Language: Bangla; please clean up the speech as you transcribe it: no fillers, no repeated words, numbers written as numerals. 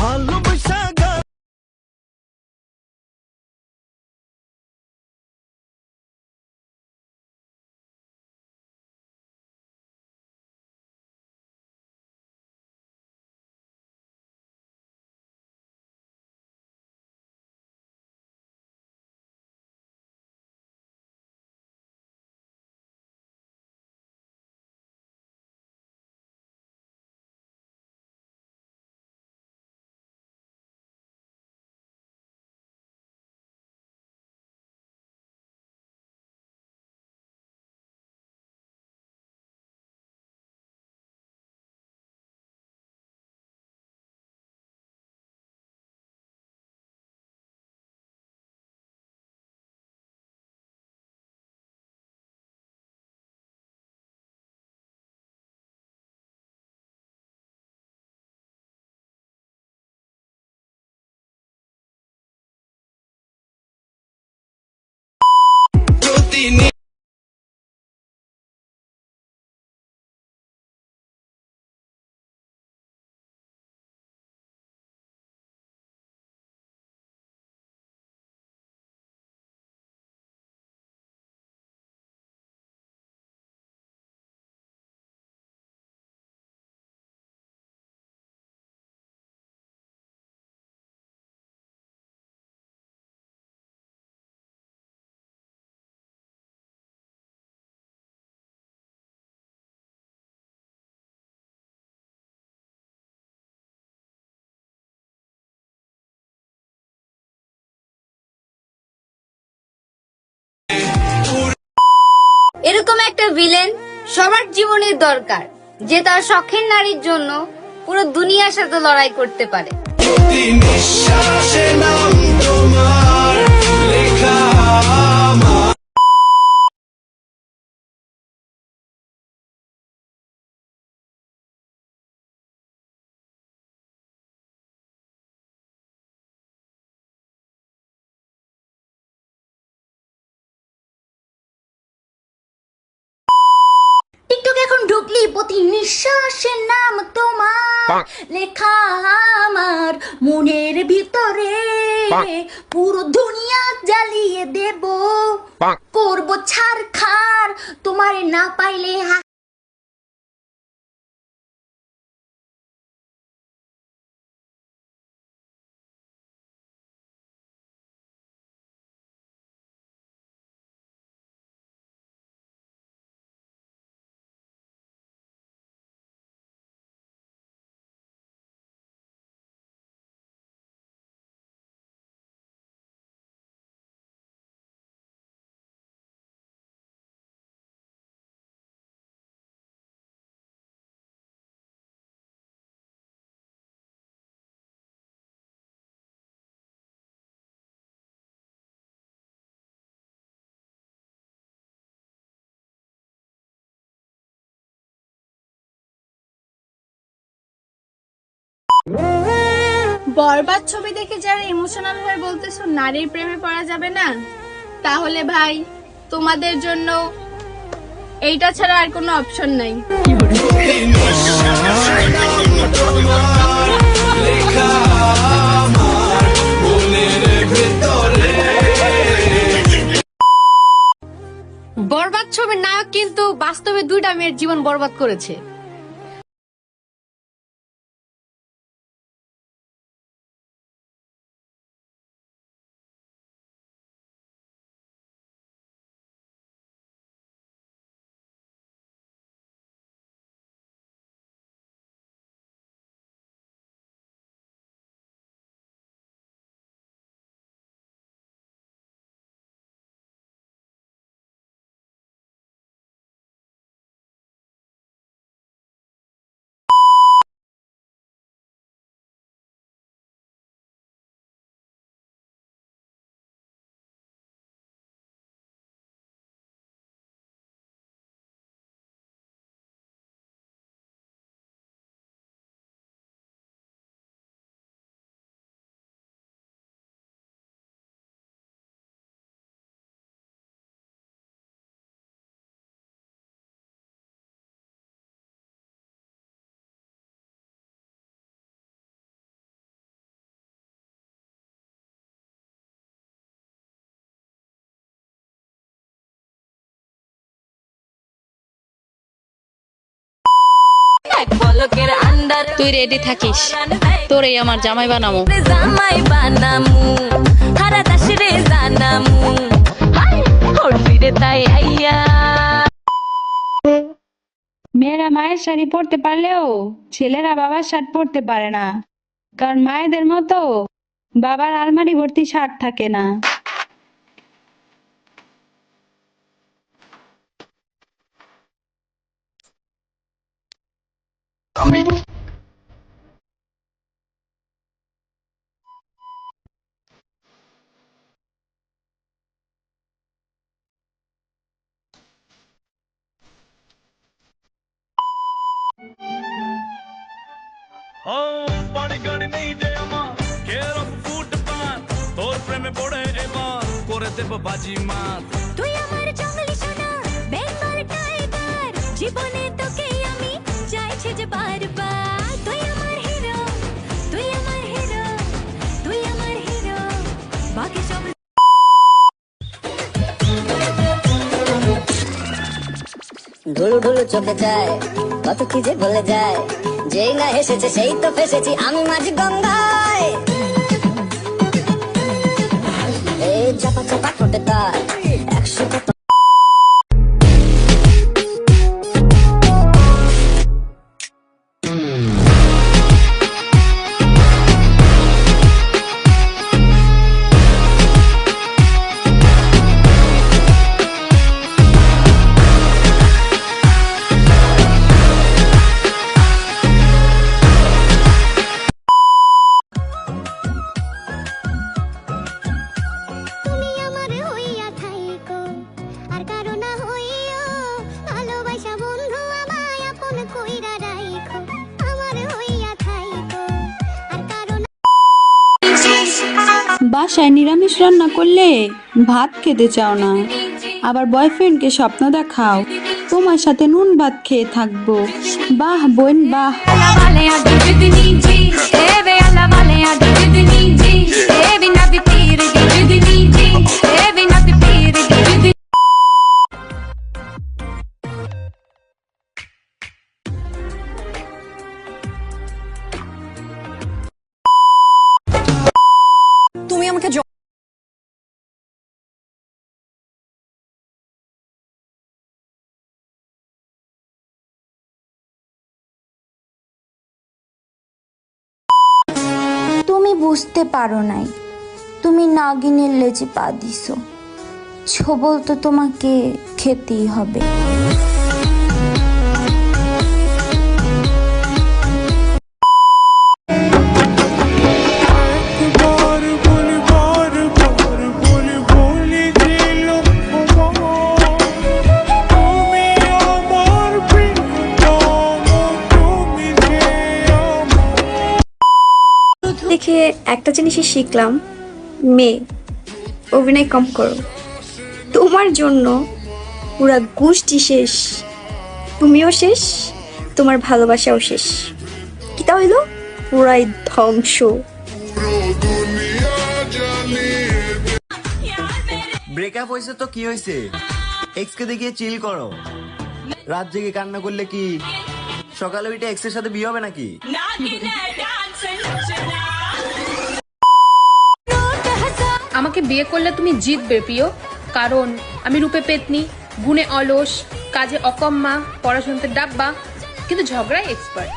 ভালোবাসা গান প্রতিদিন এরকম একটা ভিলেন সবার জীবনের দরকার, যে তার শখের নারীর জন্য পুরো দুনিয়ার সাথে লড়াই করতে পারে। প্রতি নিঃশ্বাসে নাম তোমার লেখা আমার। টিকটক এখন ঢুকলি প্রতি নিঃশ্বাসের নাম তোমার লেখা আমার মনের ভিতরে, পুরো দুনিয়া জ্বালিয়ে দেব, করব ছারখার তোমারে না পাইলে। বরবাদ ছবি দেখে যারা ইমোশনাল হয়ে বলতেছো নারীর প্রেমে পড়া যাবে না, তাহলে ভাই তোমাদের জন্য এইটা ছাড়া আর কোনো অপশন নাই। বরবাদ ছবির নায়ক কিন্তু বাস্তবে 2টা মেয়ের জীবন বরবাদ করেছে। এক পলকের আন্ডার তুই রেডি থাকিস, তোরে আমার জামাই বানামো। জামাই বানামু হারা দাস রে জানামু ওর ফিরে তাই আইয়া। মেয়েরা মায়ের শাড়ি পরতে পারলেও ছেলেরা বাবার শার্ট পরতে পারে না, কারণ মায়েদের মতো বাবার আলমারি ভর্তি শার্ট থাকে না। পানি গাড়ি নেই যে আমার কেরম ফুটপাত তোর প্রেমে পড়ে এবার করে দেব বাজি মাত। তুই আমার জঙ্গলি সোনা বেঙ্গল টাইগার জীবনে তোকে আমি চাইছি যে বারবার। তুই আমার হিরো, তুই আমার হিরো, তুই আমার হিরো বাকি সব ঢুলু ঢুলু চোখে যায় কত কি যে বলে যায়, যেই না হেসেছে সেই তো ফেসেছি আমি মাঝ গঙ্গায়। এই চাপা চাপা ঠোঁটে তার 100 কত বাসায় নিরামিষ রান্না করলে ভাত খেতে চাও না, আবার বয়ফ্রেন্ডকে স্বপ্ন দেখাও তোমার সাথে নুন ভাত খেয়ে থাকবো। বাহ বোন বাহ। তুমি আমাকে তুমি বুঝতে পারো নাই, তুমি নাগিনের লেজে পা দিছো, ছবল তো তোমাকে খেতেই হবে। দেখে একটা জিনিসই শিখলাম, মেয়ে অভিনয় কম করো, তোমার জন্য পুরা গোষ্ঠী শেষ, তুমিও শেষ, তোমার ভালোবাসাও শেষ। কি তা হইলো? পুরাই ধ্বংস। ব্রেকআপ হয়েছে তো কি হয়েছে, এক্স কে দেখিয়ে চিল করো। রাত জেগে কান্না করলে কি সকালে উঠে এক্স এর সাথে বিয়ে হবে নাকি? আমাকে বিয়ে করলে তুমি জিতবে প্রিয়, কারণ আমি রূপে পেতনি, গুণে অলস, কাজে অকম্মা, পড়াশোনাতে ডাব্বা, কিন্তু ঝগড়ায় এক্সপার্ট।